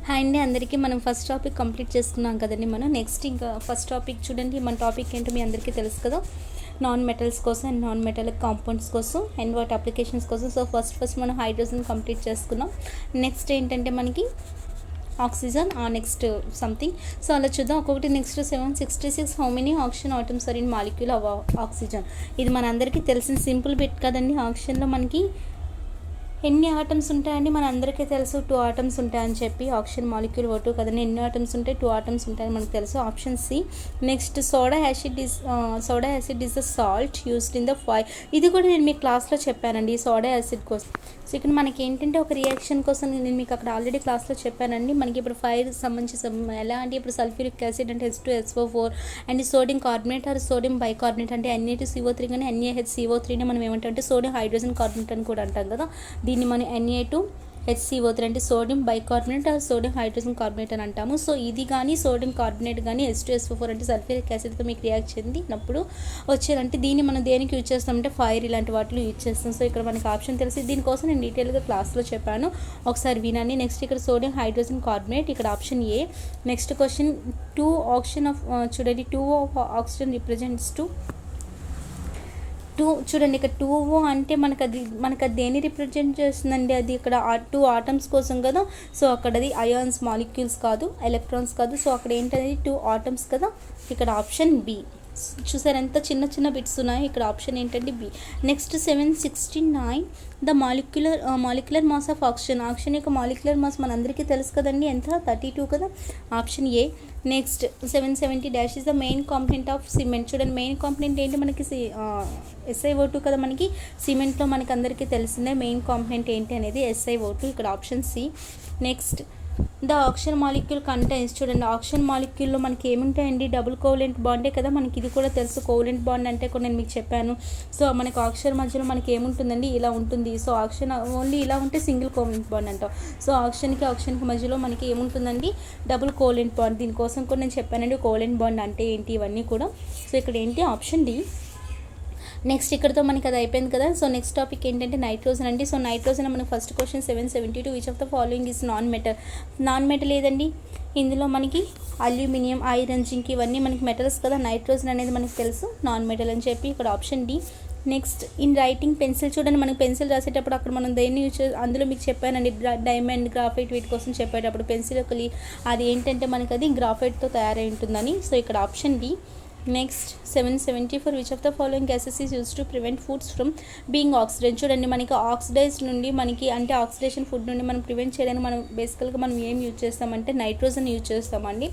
Hi అండి అందరికీ. మనం ఫస్ట్ టాపిక్ కంప్లీట్ చేసుకున్నాం కదండి. మనం నెక్స్ట్ ఇంకా ఫస్ట్ టాపిక్ చూడండి. మన టాపిక్ ఏంటో మీ అందరికీ తెలుసు కదా, నాన్ మెటల్స్ కోసం అండ్ నాన్ మెటాలిక్ కాంపౌండ్స్ కోసం అండ్ వాటి అప్లికేషన్స్ కోసం. సో ఫస్ట్ మనం హైడ్రోజన్ కంప్లీట్ చేసుకున్నాం. నెక్స్ట్ ఏంటంటే మనకి ఆక్సిజన్, నెక్స్ట్ సంథింగ్. సో అలా చూద్దాం ఒక్కొక్కటి. Next 766 how many oxygen atoms are in molecule of oxygen. ఇది మన అందరికీ తెలిసిన సింపుల్ బిట్ కదండి. ఆక్సిజన్లో మనకి ఎన్ని ఆటమ్స్ ఉంటాయండి? మన అందరికీ తెలుసు 2 ఆటమ్స్ ఉంటాయని చెప్పి. ఆక్సిజన్ మాలిక్యూల్ O2 కదండి. ఎన్ని ఆటమ్స్ ఉంటాయి? 2 ఆటమ్స్ ఉంటాయని మనకు తెలుసు. Option C. Next soda acid is the salt used in the fire. ఇది కూడా నేను మీ క్లాస్లో చెప్పానండి, సోడా యాసిడ్ కోసం. సో ఇక్కడ మనకి ఏంటంటే ఒక రియాక్షన్ కోసం నేను మీకు అక్కడ ఆల్రెడీ క్లాస్లో చెప్పానండి. మనకి ఇప్పుడు ఫైర్ సంబంధించి ఎలా అంటే ఇప్పుడు సల్ఫ్యూరిక్ యాసిడ్ అంటే H2SO4 and sodium carbonate or sodium bicarbonate అంటే Na2CO3 కానీ NaHCO3ని మనం ఏమంటాం అంటే సోడియం హైడ్రోజన్ కార్బోనేట్ అని కూడా అంటాం కదా. దీన్ని మనం Na2HCO3 అంటే sodium bicarbonate or sodium hydrogen carbonate అని అంటాము. సో ఇది కానీ సోడియం కార్బోనేట్ కానీ H2SO4 అంటే సల్ఫ్యూరిక్ యాసిడ్తో మీకు రియాక్ట్ చెందినప్పుడు వచ్చేదంటే దీన్ని మనం దేనికి యూజ్ చేస్తామంటే ఫైర్ ఇలాంటి వాటిలో యూజ్ చేస్తాం. సో ఇక్కడ మనకి ఆప్షన్ తెలిసి దీనికోసం నేను డీటెయిల్గా క్లాస్లో చెప్పాను, ఒకసారి వినండి. నెక్స్ట్ ఇక్కడ సోడియం హైడ్రోజన్ కార్బోనేట్, ఇక్కడ option A. Next question 2 oxygen of చూడండి 2 ఆఫ్ ఆక్సిజన్ రిప్రజెంట్స్ 2 చూడండి. ఇక్కడ 2O అంటే మనకు అది దేని రిప్రజెంట్ చేస్తుందండి? అది ఇక్కడ 2 ఆటమ్స్ కోసం కదా. సో అక్కడ అది అయాన్స్ మాలిక్యూల్స్ కాదు, ఎలక్ట్రాన్స్ కాదు. సో అక్కడ ఏంటనేది 2 ఆటమ్స్ కదా. ఇక్కడ ఆప్షన్ బి. చూసారు ఎంత చిన్న బిట్స్ ఉన్నాయి. ఇక్కడ ఆప్షన్ ఏంటంటే B. Next 769 the molecular mass of oxygen యొక్క మాలిక్యులర్ మాస్ మనందరికీ తెలుసు కదండి, ఎంత 32 కదా. Option A. Next 770 is the main component of cement. చూడండి మెయిన్ కాంపోనెంట్ ఏంటి మనకి SiO2 కదా. మనకి సిమెంట్లో మనకి అందరికీ తెలిసిందే మెయిన్ కాంపోనెంట్ ఏంటి అనేది SiO2. ఇక్కడ option C. Next the oxygen molecule contains. చూడండి ఆక్సిజన్ మాలిక్యూల్లో మనకి ఏముంటాయండి? డబుల్ కోవలెంట్ బాండే కదా. మనకి ఇది కూడా తెలుసు. కోవలెంట్ బాండ్ అంటే కూడా నేను మీకు చెప్పాను. సో మనకి ఆక్సిజన్ మధ్యలో మనకి ఏముంటుందండి? ఇలా ఉంటుంది. సో ఆక్సిజన్ ఓన్లీ ఇలా ఉంటే సింగిల్ కోవలెంట్ బాండ్ అంటాం. సో ఆక్సిజన్కి మధ్యలో మనకి ఏముంటుందండి? Double covalent bond. దీనికోసం కూడా నేను చెప్పానండి కోవలెంట్ బాండ్ అంటే ఏంటి, ఇవన్నీ కూడా. సో ఇక్కడ ఏంటి? Option D. నెక్స్ట్ ఇక్కడతో మనకి అది అయిపోయింది కదా. సో నెక్స్ట్ టాపిక్ ఏంటంటే నైట్రోజన్ అండి. సో నైట్రోజన్ మనకి first question 772 which of the following is non metal ఏదండి? ఇందులో మనకి అల్యూమినియం, ఐరన్, జింక్ ఇవన్నీ మనకి మెటల్స్ కదా. నైట్రోజన్ అనేది మనకి తెలుసు నాన్ మెటల్ అని చెప్పి. ఇక్కడ option D. Next in writing pencil. చూడండి మనకి పెన్సిల్ రాసేటప్పుడు అక్కడ మనం దేన్ని యూజ్ అందులో మీకు చెప్పానండి డైమండ్, గ్రాఫైట్ వీటి కోసం చెప్పేటప్పుడు పెన్సిల్ యొక్క అది ఏంటంటే మనకి అది గ్రాఫైట్తో తయారై ఉంటుందని. సో ఇక్కడ option D. Next 774 which of the following gases is use to prevent foods from being oxidised. చూడండి మనకి ఆక్సిడైజ్డ్ నుండి మనకి అంటే ఆక్సిడేషన్ ఫుడ్ నుండి మనం ప్రివెంట్ చేయడానికి మనం బేసికల్గా మనం ఏం యూజ్ చేస్తామంటే నైట్రోజన్ యూజ్ చేస్తామండి.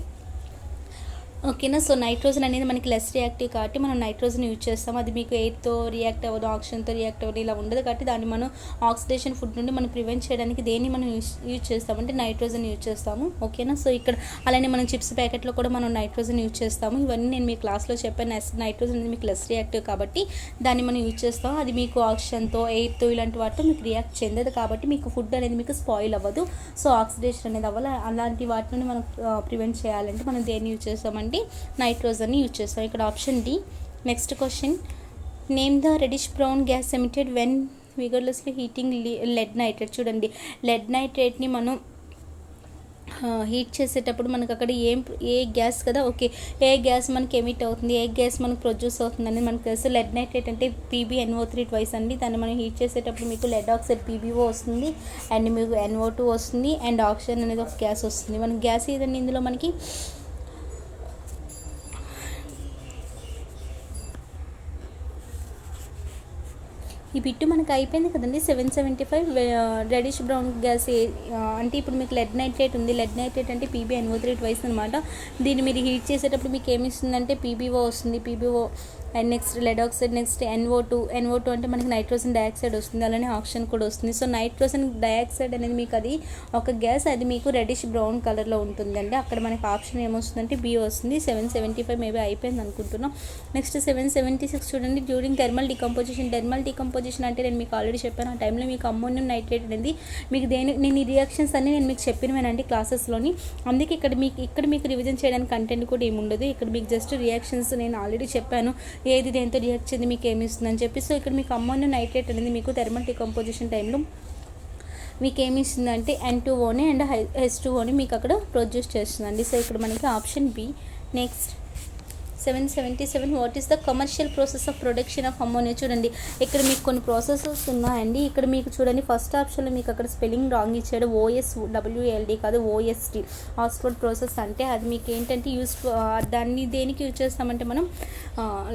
ఓకేనా. సో నైట్రోజన్ అనేది మనకి లెస్ రియాక్టివ్ కాబట్టి మనం నైట్రోజన్ యూజ్ చేస్తాము. అది మీకు ఎయిర్తో రియాక్ట్ అవ్వదు, ఆక్సిజన్తో రియాక్ట్ అవ్వదు, ఇలా ఉండదు కాబట్టి దాన్ని మనం ఆక్సిడేషన్ ఫుడ్ నుండి మనం ప్రివెంట్ చేయడానికి దేన్ని మనం యూజ్ చేస్తామంటే నైట్రోజన్ యూజ్ చేస్తాము. ఓకేనా. సో ఇక్కడ అలానే మనం చిప్స్ ప్యాకెట్లో కూడా మనం నైట్రోజన్ యూజ్ చేస్తాము. ఇవన్నీ నేను మీ క్లాస్లో చెప్పాను. నైట్రోజన్ అనేది మీకు లెస్ రియాక్టివ్ కాబట్టి దాన్ని మనం యూజ్ చేస్తాము. అది మీకు ఆక్సిజన్తో, ఎయిర్తో ఇలాంటి వాటితో మీకు రియాక్ట్ చెందదు కాబట్టి మీకు ఫుడ్ అనేది మీకు స్పాయిల్ అవ్వదు. సో ఆక్సిడేషన్ అనేది అవ్వాలి. అలాంటి వాటి నుండి మనం ప్రివెంట్ చేయాలంటే మనం దేన్ని యూజ్ చేస్తామంటే నైట్రోజన్ని యూజ్ చేస్తాం. ఇక్కడ option D. Next question name the reddish brown gas emitted when vigorously heating lead nitrate. చూడండి లెడ్ నైట్రేట్ని మనం హీట్ చేసేటప్పుడు మనకు అక్కడ ఏ గ్యాస్ కదా. ఓకే, ఏ గ్యాస్ మనకి ఎమిట్ అవుతుంది, ఏ గ్యాస్ మనకు ప్రొడ్యూస్ అవుతుంది అనేది మనకు తెలుసు. లెడ్ నైట్రేట్ అంటే PbNO3 ట్వైస్ అండి. దాన్ని మనం హీట్ చేసేటప్పుడు మీకు లెడ్ ఆక్సైడ్ PbO వస్తుంది అండ్ మీకు NO2 వస్తుంది అండ్ ఆక్సిజన్ అనేది ఒక గ్యాస్ వస్తుంది. మన గ్యాస్ ఏదండి? ఇందులో మనకి ఈ బిట్టు మనకు అయిపోయింది కదండి. 775 రెడిష్ బ్రౌన్ గ్యాస్ అంటే ఇప్పుడు మీకు లెడ్ నైట్రేట్ ఉంది. లెడ్ నైట్రేట్ అంటే PbNO3 ట్వైస్ అనమాట. దీన్ని మీరు హీట్ చేసేటప్పుడు మీకు ఏమి ఇస్తుందంటే PbO వస్తుంది. PbO and next lead oxide, next NO2 అంటే మనకి నైట్రోజన్ డైఆక్సైడ్ వస్తుంది, అలానే ఆక్సిజన్ కూడా వస్తుంది. సో నైట్రోజన్ డైఆక్సైడ్ అనేది మీకు అది ఒక గ్యాస్, అది మీకు రెడిష్ బ్రౌన్ కలర్లో ఉంటుందండి. అక్కడ మనకి ఆప్షన్ ఏమొస్తుందంటే బి వస్తుంది. 775 మేబీ అయిపోయింది అనుకుంటున్నాం. నెక్స్ట్ 776 చూడండి డ్యూరింగ్ థర్మల్ డికంపోజిషన్ అంటే నేను మీకు ఆల్రెడీ చెప్పాను. ఆ టైంలో మీకు అమ్మోనియం నైట్రేట్ అనేది మీకు నేను ఈ రియాక్షన్స్ అన్నీ నేను మీకు చెప్పినవేనండి క్లాసెస్లోని. అందుకే ఇక్కడ మీకు రివిజన్ చేయడానికి కంటెంట్ కూడా ఏమి ఉండదు. ఇక్కడ మీకు జస్ట్ రియాక్షన్స్ నేను ఆల్రెడీ చెప్పాను, ఏది దేంతో రియాక్ట్ చేయండి మీకు ఏమి ఇస్తుందని చెప్పి. సో ఇక్కడ మీకు అమ్మోనియం నైట్రేట్ అనేది మీకు థర్మల్ డికంపోజిషన్ టైంలో మీకు ఏమి ఇస్తుందంటే N2Oని అండ్ H2Oని మీకు అక్కడ ప్రొడ్యూస్ చేస్తుందండి. సో ఇక్కడ మనకి option B. Next 777 what is the commercial process of production of ammonia. చూడండి ఇక్కడ మీకు కొన్ని ప్రాసెసెస్ ఉన్నాయండి. ఇక్కడ మీకు చూడండి ఫస్ట్ ఆప్షన్లో మీకు అక్కడ స్పెల్లింగ్ రాంగ్ ఇచ్చాడు. OSWLD కాదు OST, ఆక్స్ఫర్డ్ ప్రాసెస్. అంటే అది మీకు ఏంటంటే దాన్ని దేనికి యూజ్ చేస్తామంటే మనం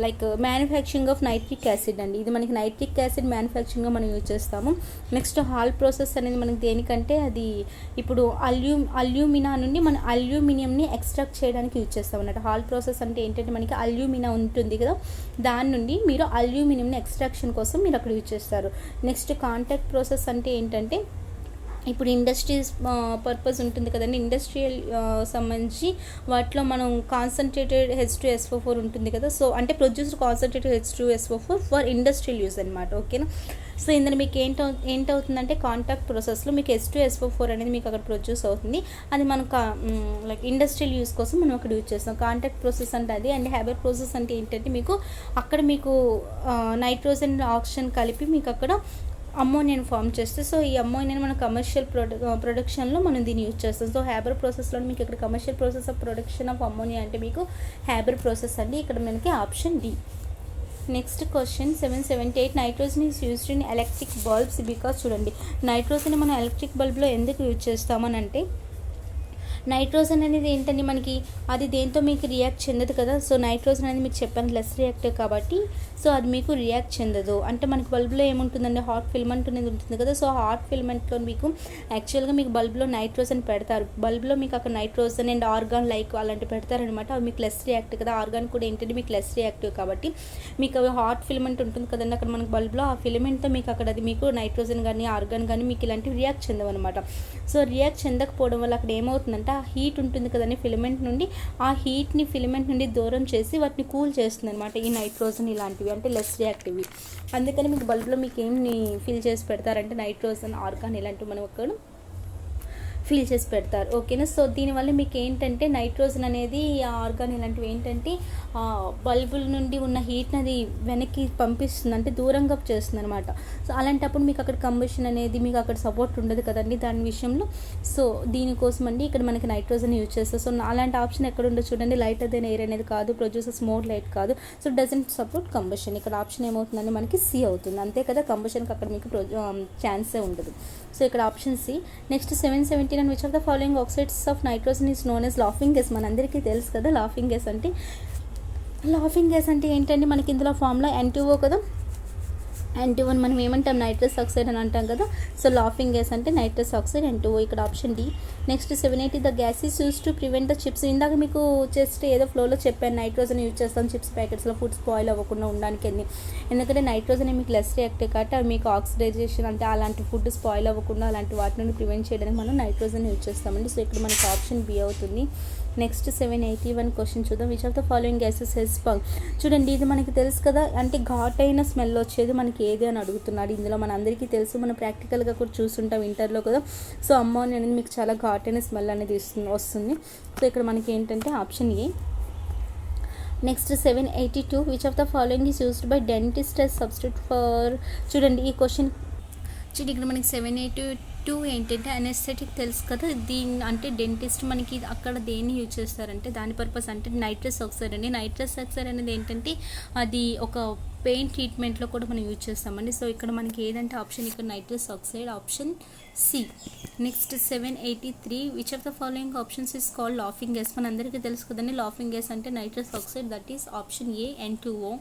like manufacturing of nitric acid అండి. ఇది మనకి నైట్రిక్ యాసిడ్ మ్యానుఫ్యాక్చరింగ్గా మనం యూజ్ చేస్తాము. నెక్స్ట్ హాల్ ప్రాసెస్ అనేది మనకి దేనికంటే అది ఇప్పుడు అల్యూమినా నుండి మనం అల్యూమినియంని ఎక్స్ట్రాక్ట్ చేయడానికి యూజ్ చేస్తాం అన్నట్టు. హాల్ ప్రాసెస్ అంటే ఏంటంటే మనకి అల్యూమినా ఉంటుంది కదా, దాని నుండి మీరు అల్యూమినియంని ఎక్స్ట్రాక్షన్ కోసం మీరు అక్కడ యూజ్ చేస్తారు. నెక్స్ట్ కాంటాక్ట్ ప్రాసెస్ అంటే ఏంటంటే ఇప్పుడు ఇండస్ట్రీస్ పర్పస్ ఉంటుంది కదండి, ఇండస్ట్రియల్ సంబంధించి వాటిలో మనం కాన్సన్ట్రేటెడ్ H2SO4 ఉంటుంది కదా. సో అంటే produced concentrated H2SO4 for industrial use అనమాట. ఓకేనా. సో ఇందులో మీకు ఏంటవుతుందంటే కాంటాక్ట్ ప్రాసెస్లో మీకు H2SO4 అనేది మీకు అక్కడ ప్రొడ్యూస్ అవుతుంది. అది మనం లైక్ ఇండస్ట్రియల్ యూజ్ కోసం మనం అక్కడ యూజ్ చేస్తాం. కాంటాక్ట్ ప్రాసెస్ అంటే అది. అండ్ హ్యాబర్ ప్రాసెస్ అంటే ఏంటంటే మీకు అక్కడ మీకు నైట్రోజన్ ఆక్సిజన్ కలిపి మీకు అక్కడ అమ్మోనియాని ఫామ్ చేస్తే, సో ఈ అమ్మోనియాని మన కమర్షియల్ ప్రొడక్షన్లో మనం దీన్ని యూజ్ చేస్తాం. సో హ్యాబర్ ప్రాసెస్లో మీకు ఇక్కడ commercial process of production of ammonia అంటే మీకు హ్యాబర్ ప్రాసెస్ అండి. ఇక్కడ మనకి option D. Next question 778 nitrogen is used in electric bulbs because. చూడండి నైట్రోజన్ మనం ఎలక్ట్రిక్ బల్బ్లో ఎందుకు యూజ్ చేస్తామని అంటే నైట్రోజన్ అనేది ఏంటంటే మనకి అది దేంతో మీకు రియాక్ట్ చెందదు కదా. సో నైట్రోజన్ అనేది మీకు చెప్పాను లెస్ రియాక్టివ్ కాబట్టి సో అది మీకు రియాక్ట్ చెందదు. అంటే మనకి బల్బ్లో ఏముంటుందండి హాట్ ఫిల్మెంట్ అనేది ఉంటుంది కదా. సో హాట్ ఫిల్మెంట్లో మీకు యాక్చువల్గా మీకు బల్బ్లో నైట్రోజన్ పెడతారు. బల్బ్లో మీకు అక్కడ నైట్రోజన్ అండ్ ఆర్గాన్ లైక్ అలాంటివి పెడతారనమాట. అవి మీకు లెస్ రియాక్టివ్ కదా. ఆర్గాన్ కూడా ఏంటంటే మీకు లెస్ రియాక్టివ్ కాబట్టి మీకు అవి హాట్ ఫిల్మెంట్ ఉంటుంది కదండి అక్కడ మనకి బల్బ్లో, ఆ ఫిలమెంట్తో మీకు అక్కడ అది మీకు నైట్రోజన్ కానీ ఆర్గాన్ కానీ మీకు ఇలాంటివి రియాక్ట్ చెందవు అనమాట. సో రియాక్ట్ చెందకపోవడం వల్ల అక్కడ ఏమవుతుందంటే ఆ హీట్ ఉంటుంది కదండి ఫిలమెంట్ నుండి, ఆ హీట్ని ఫిలమెంట్ నుండి దూరం చేసి వాటిని కూల్ చేస్తుంది అనమాట ఈ నైట్రోజన్ ఇలాంటివి అంటే లెస్ రియాక్టివ్. అందుకని మీకు బల్బ్లో మీకు ఏమి ఫిల్ చేసి పెడతారంటే నైట్రోజన్ ఆర్గాన్ ఇలాంటివి మనం అక్కడ ఫిల్ చేసి పెడతారు. ఓకేనా. సో దీనివల్ల మీకు ఏంటంటే నైట్రోజన్ అనేది ఆర్గాన్ ఇలాంటివి ఏంటంటే బల్బుల నుండి ఉన్న హీట్ని అది వెనక్కి పంపిస్తుంది, అంటే దూరంగా చేస్తుంది అనమాట. సో అలాంటప్పుడు మీకు అక్కడ కంబషన్ అనేది మీకు అక్కడ సపోర్ట్ ఉండదు కదండి దాని విషయంలో. సో దీనికోసం అండి ఇక్కడ మనకి నైట్రోజన్ యూజ్ చేస్తారు. సో అలాంటి ఆప్షన్ ఎక్కడ ఉండదు చూడండి. లైట్ అదే ఎయిర్ అనేది కాదు, ప్రొడ్యూసర్స్ మోర్ లైట్ కాదు. So doesn't support combustion. ఇక్కడ ఆప్షన్ ఏమవుతుందండి మనకి సి అవుతుంది. అంతే కదా, కంబషన్కి అక్కడ మీకు ఛాన్సే ఉండదు. సో ఇక్కడ option C. Next 779 which of the following oxides of nitrogen is known as laughing gas. మనందరికీ తెలుసు కదా లాఫింగ్ గ్యాస్ అంటే. లాఫింగ్ గ్యాస్ అంటే ఏంటంటే మనకి ఇందులో ఫార్ములా N2O కదా. N2O మనం ఏమంటాం నైట్రస్ ఆక్సైడ్ అని అంటాం కదా. సో లాఫింగ్ గ్యాస్ అంటే నైట్రస్ ఆక్సైడ్ N2O. ఇక్కడ option D. Next 780 the gas is use to prevent the chips. ఇందాక మీకు జస్ట్ ఏదో ఫ్లోలో చెప్పాను నైట్రోజన్ యూజ్ చేస్తాం చిప్స్ ప్యాకెట్స్లో ఫుడ్ స్పాయిల్ అవ్వకుండా ఉండడానికి అని. ఎందుకంటే నైట్రోజన్ మీకు లెస్ రియాక్టివ్ కాబట్టి అవి మీకు ఆక్సిడైజేషన్ అంటే అలాంటి ఫుడ్ స్పాయిల్ అవ్వకుండా అలాంటి వాటి నుండి ప్రివెంట్ చేయడానికి మనం నైట్రోజన్ యూజ్ చేస్తామండి. సో ఇక్కడ మనకి ఆప్షన్ బి అవుతుంది. నెక్స్ట్ 781 క్వశ్చన్ చూద్దాం. Which of the following gases has spunk. చూడండి ఇది మనకి తెలుసు కదా, అంటే ఘాటైన స్మెల్ వచ్చేది మనకి ఏది అని అడుగుతున్నాడు. ఇందులో మన అందరికీ తెలుసు, మనం ప్రాక్టికల్గా కూడా చూస్తుంటాం ఇంటర్లో కదా. సో అమ్మోనియా అనేది మీకు చాలా ఘాటైన స్మెల్ అనేది వస్తుంది. సో ఇక్కడ మనకి ఏంటంటే option A. Next 782 which of the following is used by dentist as substitute for. చూడండి ఈ క్వశ్చన్ చూడండి ఇక్కడ మనకి 782 ఏంటంటే అనెస్థెటిక్ తెలుసు కదా. దీని అంటే డెంటిస్ట్ మనకి అక్కడ దేన్ని యూజ్ చేస్తారంటే దాని పర్పస్ అంటే నైట్రస్ ఆక్సైడ్ అండి. నైట్రస్ ఆక్సైడ్ అనేది ఏంటంటే అది ఒక పెయిన్ ట్రీట్మెంట్లో కూడా మనం యూజ్ చేస్తామండి. సో ఇక్కడ మనకి ఏదంటే ఆప్షన్ ఇక్కడ nitrous oxide option C. Next 783 which of the following options is called laughing gas. మన అందరికీ తెలుసు కదండి లాఫింగ్ గ్యాస్ అంటే nitrous oxide, that is option A N2O.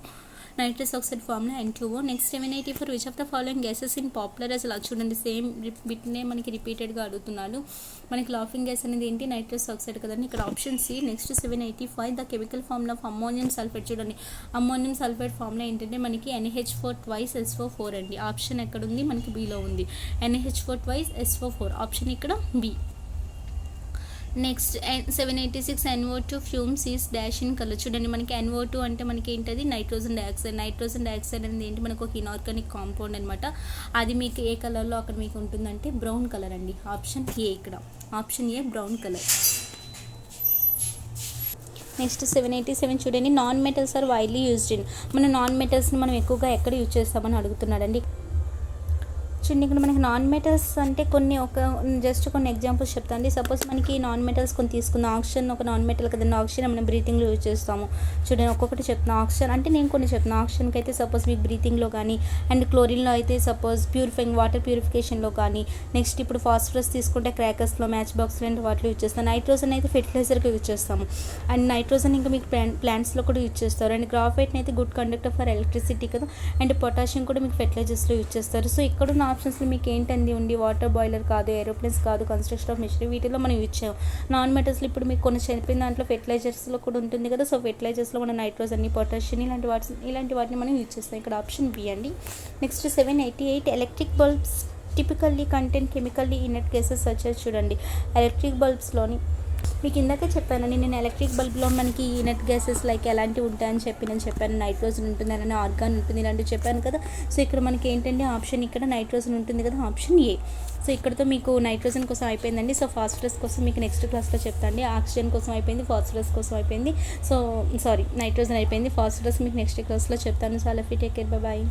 Nitrous oxide formula N2O. Next 784 which of the following gases in popular అసలు చూడండి same వీటినే మనకి రిపీటెడ్గా అడుగుతున్నాడు. మనకి లాఫింగ్ గ్యాస్ అనేది ఏంటి నైట్రస్ ఆక్సైడ్ కదండి. ఇక్కడ option C. Next 785 the chemical formula of ammonium sulphate. చూడండి అమ్మోనియం సల్ఫేట్ ఫార్ములా ఏంటంటే మనకి NH4 twice SO4 అండి. ఆప్షన్ ఎక్కడ ఉంది మనకి బిలో ఉంది. NH4 twice SO4 ఆప్షన్ ఇక్కడ B. Next 786 NO2 fumes is dash in colour. చూడండి మనకి NO2 అంటే మనకి ఏంటది నైట్రోజన్ డైఆక్సైడ్. నైట్రోజన్ డైఆక్సైడ్ అనేది ఏంటి మనకు ఒక ఇనార్గానిక్ కాంపౌండ్ అనమాట. అది మీకు ఏ కలర్లో అక్కడ మీకు ఉంటుందంటే బ్రౌన్ కలర్ అండి. ఆప్షన్ ఏ ఇక్కడ option A brown colour. Next 787 చూడండి non metals are widely used in. మన నాన్ మెటల్స్ని మనం ఎక్కువగా ఎక్కడ యూజ్ చేస్తామని అడుగుతున్నాడండి. చూడండి ఇక్కడ మనకి నాన్ మెటల్స్ అంటే జస్ట్ కొన్ని ఎగ్జాంపుల్స్ చెప్తాను. సపోజ్ మనకి నాన్ మెటల్స్ కొన్ని తీసుకుందాం. ఆక్సిజన్ ఒక నాన్ మెటల్ కదండి. ఆక్సిజన్ మనం బ్రీతింగ్లో యూజ్ చేస్తాము. చూడండి ఒక్కొక్కటి చెప్తాను. ఆక్సిజన్ అంటే నేను కొన్ని చెప్తాను. ఆక్సిజన్కి అయితే సపోజ్ మీకు బ్రీతింగ్లో కానీ, అండ్ క్లోరిన్లో అయితే సపోజ్ వాటర్ ప్యూరిఫికేషన్లో కానీ, నెక్స్ట్ ఇప్పుడు ఫాస్ఫరస్ తీసుకుంటే క్రాకర్స్లో, మ్యాచ్ బాక్స్లో అంటే వాటిలో యూజ్ చేస్తాం. నైట్రోజన్ అయితే ఫెర్టిలైజర్కి యూజ్ చేస్తాము. అండ్ నైట్రోజన్ ఇంకా మీకు ప్లాంట్స్లో కూడా యూజ్ చేస్తారు. అండ్ గ్రాఫైట్ని అయితే గుడ్ కండక్టర్ ఫర్ ఎలక్ట్రిసిటీ కదా. అండ్ పొటాషియం కూడా మీకు ఫెర్టిలైజర్స్లో యూజ్ చేస్తారు. సో ఇక్కడున్న ఆప్షన్స్లో మీకు ఏంటంది ఉండి వాటర్ బాయిలర్ కాదు, ఏరోప్లేన్స్ కాదు, కన్స్ట్రక్షన్ ఆఫ్ మెషినరీ, వీటిలో మనం యూజ్ చేయం. నాన్ మెటల్స్లో ఇప్పుడు మీకు కొన్ని చెప్పిన దాంట్లో ఫెర్టిలైజర్స్లో కూడా ఉంటుంది కదా. సో ఫెర్టిలైజర్స్లో మనం నైట్రోజన్ని, పొటాషియం ఇలాంటి వాటిని మనం యూజ్ చేస్తాం. ఇక్కడ ఆప్షన్ బి అండి. Next 788 electric bulbs typically content chemically inert cases వచ్చేసి చూడండి. ఎలక్ట్రిక్ బల్బ్స్లోని మీకు ఇందాకే చెప్పానండి నేను, ఎలక్ట్రిక్ బల్బ్లో మనకి ఇనర్ట్ గ్యాసెస్ లైక్ ఎలాంటివి ఉంటాయని చెప్పాను. నైట్రోజన్ ఉంటుంది, అలానే ఆర్గాన్ ఉంటుంది, ఇలాంటివి చెప్పాను కదా. సో ఇక్కడ మనకి ఏంటంటే ఆప్షన్ ఇక్కడ నైట్రోజన్ ఉంటుంది కదా, ఆప్షన్ ఏ. సో ఇక్కడతో మీకు నైట్రోజన్ కోసం అయిపోయిందండి. సో ఫాస్ఫరస్ కోసం మీకు నెక్స్ట్ క్లాస్లో చెప్తాండి. ఆక్సిజన్ కోసం అయిపోయింది, ఫాస్ఫరస్ కోసం అయిపోయింది. సో నైట్రోజన్ అయిపోయింది, ఫాస్ఫరస్ మీకు నెక్స్ట్ క్లాస్లో చెప్తాను. సో అలా టేక్ కేర్, బాయ్.